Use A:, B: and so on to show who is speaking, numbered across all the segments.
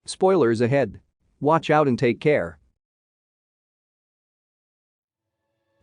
A: Spoilers ahead. Watch out and take care.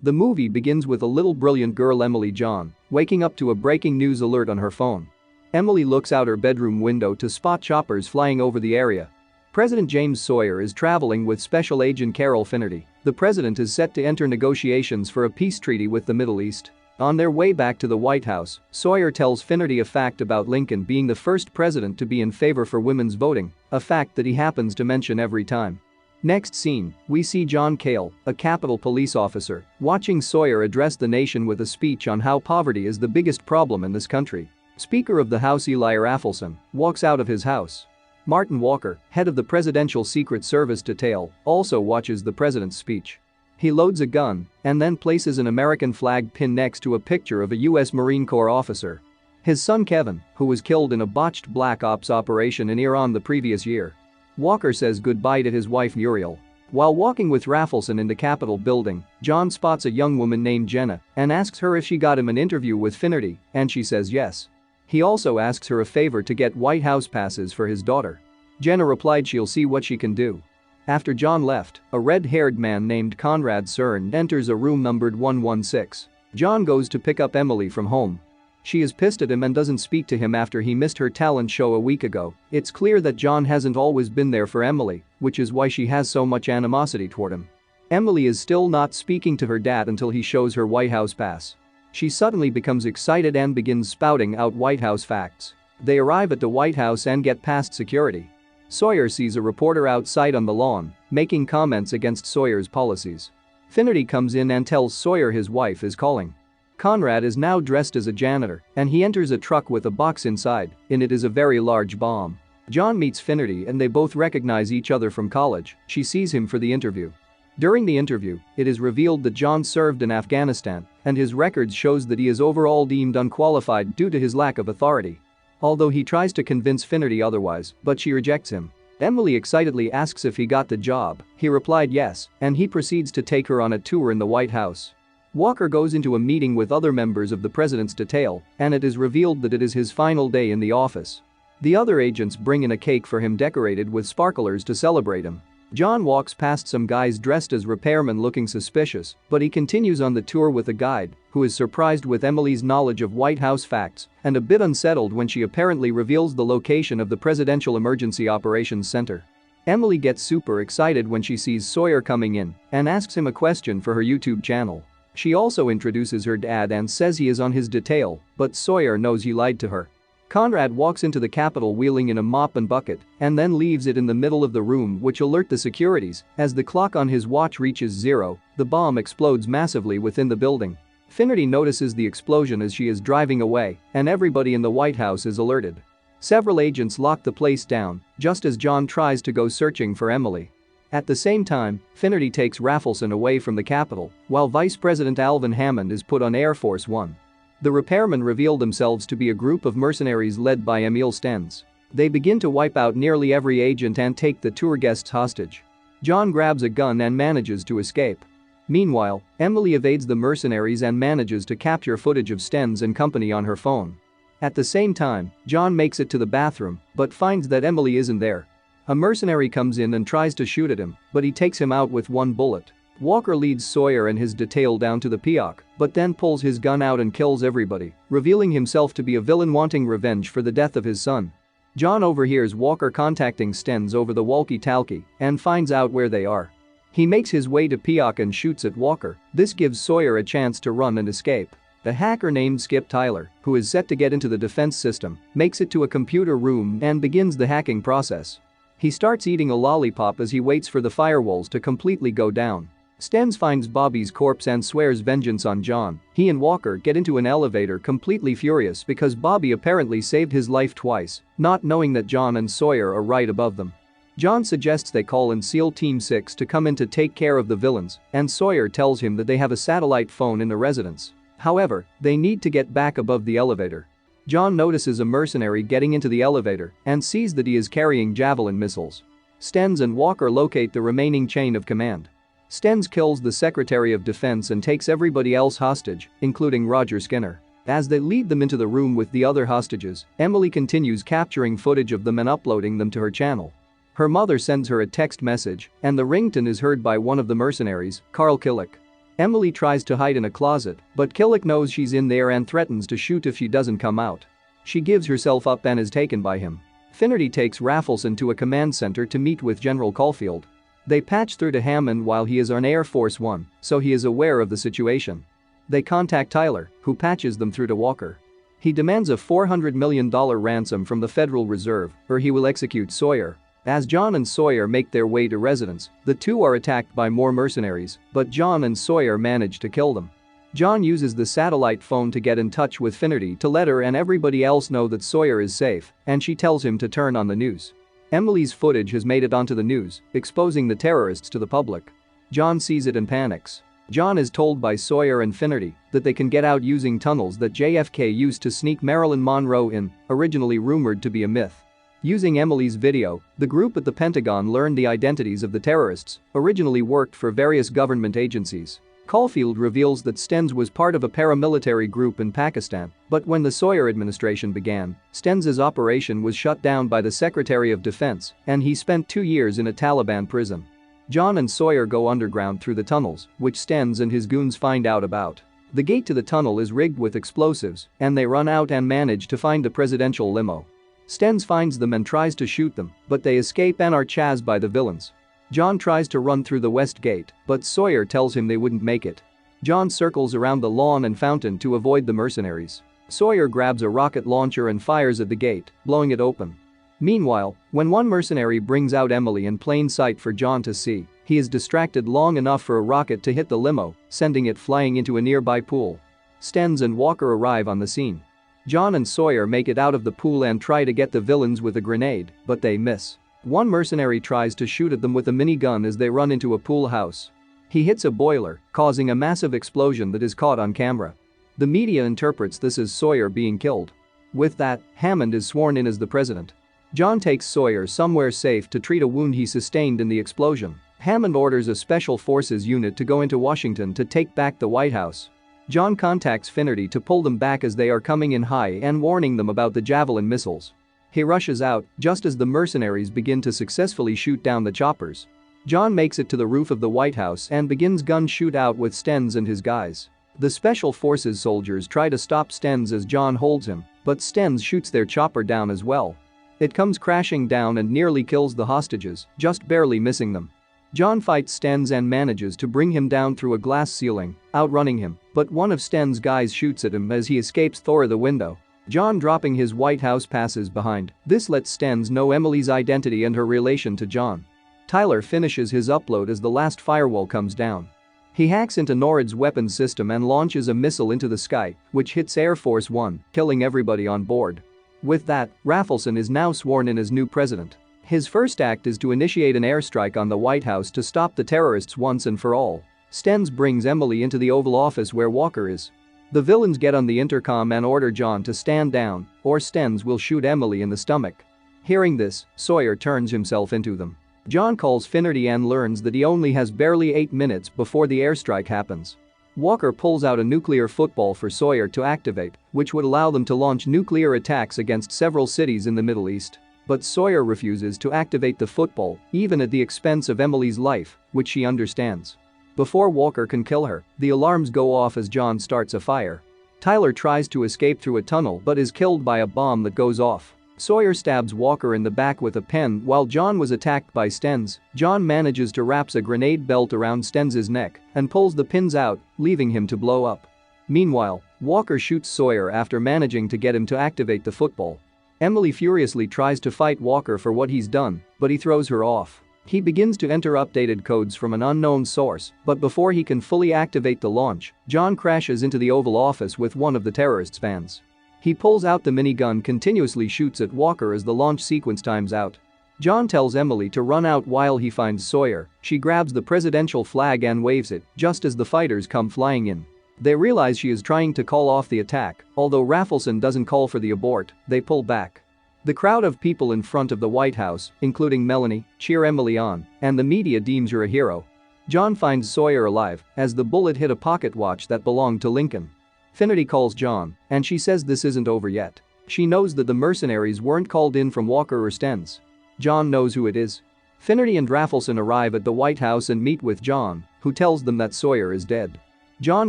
A: The movie begins with a little brilliant girl, Emily John, waking up to a breaking news alert on her phone. Emily looks out her bedroom window to spot choppers flying over the area. President James Sawyer is traveling with Special Agent Carol Finnerty. The president is set to enter negotiations for a peace treaty with the Middle East. On their way back to the White House, Sawyer tells Finnerty a fact about Lincoln being the first president to be in favor for women's voting, a fact that he happens to mention every time. Next scene, we see John Cale, a Capitol police officer, watching Sawyer address the nation with a speech on how poverty is the biggest problem in this country. Speaker of the House Eli Raffleson walks out of his house. Martin Walker, head of the Presidential Secret Service detail, also watches the president's speech. He loads a gun and then places an American flag pin next to a picture of a U.S. Marine Corps officer. His son Kevin, who was killed in a botched black ops operation in Iran the previous year. Walker says goodbye to his wife Muriel. While walking with Raffleson in the Capitol building, John spots a young woman named Jenna and asks her if she got him an interview with Finnerty, and she says yes. He also asks her a favor to get White House passes for his daughter. Jenna replied she'll see what she can do. After John left, a red-haired man named Conrad Cern enters a room numbered 116. John goes to pick up Emily from home. She is pissed at him and doesn't speak to him after he missed her talent show a week ago. It's clear that John hasn't always been there for Emily, which is why she has so much animosity toward him. Emily is still not speaking to her dad until he shows her White House pass. She suddenly becomes excited and begins spouting out White House facts. They arrive at the White House and get past security. Sawyer sees a reporter outside on the lawn, making comments against Sawyer's policies. Finnerty comes in and tells Sawyer his wife is calling. Conrad is now dressed as a janitor, and he enters a truck with a box inside. In it is a very large bomb. John meets Finnerty and they both recognize each other from college. She sees him for the interview. During the interview, it is revealed that John served in Afghanistan, and his records shows that he is overall deemed unqualified due to his lack of authority. Although he tries to convince Finnerty otherwise, but she rejects him. Emily excitedly asks if he got the job. He replied yes, and he proceeds to take her on a tour in the White House. Walker goes into a meeting with other members of the president's detail, and it is revealed that it is his final day in the office. The other agents bring in a cake for him decorated with sparklers to celebrate him. John walks past some guys dressed as repairmen looking suspicious, but he continues on the tour with a guide, who is surprised with Emily's knowledge of White House facts and a bit unsettled when she apparently reveals the location of the Presidential Emergency Operations Center. Emily gets super excited when she sees Sawyer coming in and asks him a question for her YouTube channel. She also introduces her dad and says he is on his detail, but Sawyer knows he lied to her. Conrad walks into the Capitol wheeling in a mop and bucket and then leaves it in the middle of the room, which alert the securities. As the clock on his watch reaches 0, the bomb explodes massively within the building. Finnerty notices the explosion as she is driving away, and everybody in the White House is alerted. Several agents lock the place down just as John tries to go searching for Emily. At the same time, Finnerty takes Raffleson away from the Capitol while Vice President Alvin Hammond is put on Air Force One. The repairmen reveal themselves to be a group of mercenaries led by Emil Stenz. They begin to wipe out nearly every agent and take the tour guests hostage. John grabs a gun and manages to escape. Meanwhile, Emily evades the mercenaries and manages to capture footage of Stenz and company on her phone. At the same time, John makes it to the bathroom but finds that Emily isn't there. A mercenary comes in and tries to shoot at him, but he takes him out with one bullet. Walker leads Sawyer and his detail down to the Peoc, but then pulls his gun out and kills everybody, revealing himself to be a villain wanting revenge for the death of his son. John overhears Walker contacting Stenz over the walkie-talkie and finds out where they are. He makes his way to Peoc and shoots at Walker. This gives Sawyer a chance to run and escape. A hacker named Skip Tyler, who is set to get into the defense system, makes it to a computer room and begins the hacking process. He starts eating a lollipop as he waits for the firewalls to completely go down. Stenz finds Bobby's corpse and swears vengeance on John. He and Walker get into an elevator completely furious because Bobby apparently saved his life twice, not knowing that John and Sawyer are right above them. John suggests they call in SEAL Team 6 to come in to take care of the villains, and Sawyer tells him that they have a satellite phone in the residence. However, they need to get back above the elevator. John notices a mercenary getting into the elevator and sees that he is carrying javelin missiles. Stenz and Walker locate the remaining chain of command. Stenz kills the Secretary of Defense and takes everybody else hostage, including Roger Skinner. As they lead them into the room with the other hostages, Emily continues capturing footage of them and uploading them to her channel. Her mother sends her a text message, and the ringtone is heard by one of the mercenaries, Carl Killick. Emily tries to hide in a closet, but Killick knows she's in there and threatens to shoot if she doesn't come out. She gives herself up and is taken by him. Finnerty takes Raffleson to a command center to meet with General Caulfield. They patch through to Hammond while he is on Air Force One, so he is aware of the situation. They contact Tyler, who patches them through to Walker. He demands a $400 million ransom from the Federal Reserve, or he will execute Sawyer. As John and Sawyer make their way to residence, the two are attacked by more mercenaries, but John and Sawyer manage to kill them. John uses the satellite phone to get in touch with Finnerty to let her and everybody else know that Sawyer is safe, and she tells him to turn on the news. Emily's footage has made it onto the news, exposing the terrorists to the public. John sees it and panics. John is told by Sawyer and Finnerty that they can get out using tunnels that JFK used to sneak Marilyn Monroe in, originally rumored to be a myth. Using Emily's video, the group at the Pentagon learned the identities of the terrorists, originally worked for various government agencies. Caulfield reveals that Stenz was part of a paramilitary group in Pakistan, but when the Sawyer administration began, Stenz's operation was shut down by the Secretary of Defense, and he spent 2 years in a Taliban prison. John and Sawyer go underground through the tunnels, which Stenz and his goons find out about. The gate to the tunnel is rigged with explosives, and they run out and manage to find the presidential limo. Stenz finds them and tries to shoot them, but they escape and are chased by the villains. John tries to run through the west gate, but Sawyer tells him they wouldn't make it. John circles around the lawn and fountain to avoid the mercenaries. Sawyer grabs a rocket launcher and fires at the gate, blowing it open. Meanwhile, when one mercenary brings out Emily in plain sight for John to see, he is distracted long enough for a rocket to hit the limo, sending it flying into a nearby pool. Stenz and Walker arrive on the scene. John and Sawyer make it out of the pool and try to get the villains with a grenade, but they miss. One mercenary tries to shoot at them with a minigun as they run into a pool house. He hits a boiler, causing a massive explosion that is caught on camera. The media interprets this as Sawyer being killed. With that, Hammond is sworn in as the president. John takes Sawyer somewhere safe to treat a wound he sustained in the explosion. Hammond orders a special forces unit to go into Washington to take back the White House. John contacts Finnerty to pull them back as they are coming in high and warning them about the Javelin missiles. He rushes out just as the mercenaries begin to successfully shoot down the choppers. John makes it to the roof of the White House and begins gun shootout with Stenz and his guys. The special forces soldiers try to stop Stenz as John holds him, but Stenz shoots their chopper down as well. It comes crashing down and nearly kills the hostages, just barely missing them. John fights Stenz and manages to bring him down through a glass ceiling, outrunning him, but one of Stenz's guys shoots at him as he escapes through the window. John, dropping his White House, passes behind. This lets Stenz know Emily's identity and her relation to John. Tyler finishes his upload as the last firewall comes down. He hacks into NORAD's weapons system and launches a missile into the sky, which hits Air Force One, killing everybody on board. With that, Raffleson is now sworn in as new president. His first act is to initiate an airstrike on the White House to stop the terrorists once and for all. Stenz brings Emily into the Oval Office where Walker is. The villains get on the intercom and order John to stand down, or Stenz will shoot Emily in the stomach. Hearing this, Sawyer turns himself into them. John calls Finnerty and learns that he only has barely 8 minutes before the airstrike happens. Walker pulls out a nuclear football for Sawyer to activate, which would allow them to launch nuclear attacks against several cities in the Middle East. But Sawyer refuses to activate the football, even at the expense of Emily's life, which she understands. Before Walker can kill her, the alarms go off as John starts a fire. Tyler tries to escape through a tunnel but is killed by a bomb that goes off. Sawyer stabs Walker in the back with a pen while John was attacked by Stenz. John manages to wrap a grenade belt around Stenz's neck and pulls the pins out, leaving him to blow up. Meanwhile, Walker shoots Sawyer after managing to get him to activate the football. Emily furiously tries to fight Walker for what he's done, but he throws her off. He begins to enter updated codes from an unknown source, but before he can fully activate the launch, John crashes into the Oval Office with one of the terrorists' vans. He pulls out the minigun, continuously shoots at Walker as the launch sequence times out. John tells Emily to run out while he finds Sawyer. She grabs the presidential flag and waves it just as the fighters come flying in. They realize she is trying to call off the attack. Although Raffleson doesn't call for the abort, they pull back. The crowd of people in front of the White House, including Melanie, cheer Emily on, and the media deems her a hero. John finds Sawyer alive as the bullet hit a pocket watch that belonged to Lincoln. Finnerty calls John, and she says this isn't over yet. She knows that the mercenaries weren't called in from Walker or Stenz. John knows who it is. Finnerty and Raffleson arrive at the White House and meet with John, who tells them that Sawyer is dead. John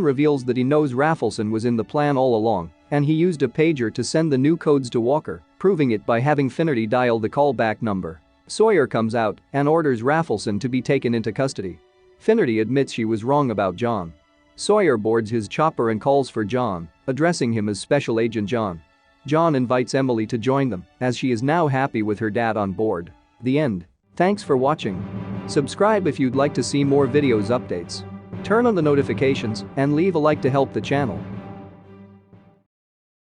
A: reveals that he knows Raffleson was in the plan all along, and he used a pager to send the new codes to Walker, proving it by having Finnerty dial the callback number. Sawyer comes out and orders Raffleson to be taken into custody. Finnerty admits she was wrong about John. Sawyer boards his chopper and calls for John, addressing him as Special Agent John. John invites Emily to join them, as she is now happy with her dad on board. The end. Thanks for watching. Subscribe if you'd like to see more videos updates. Turn on the notifications and leave a like to help the channel.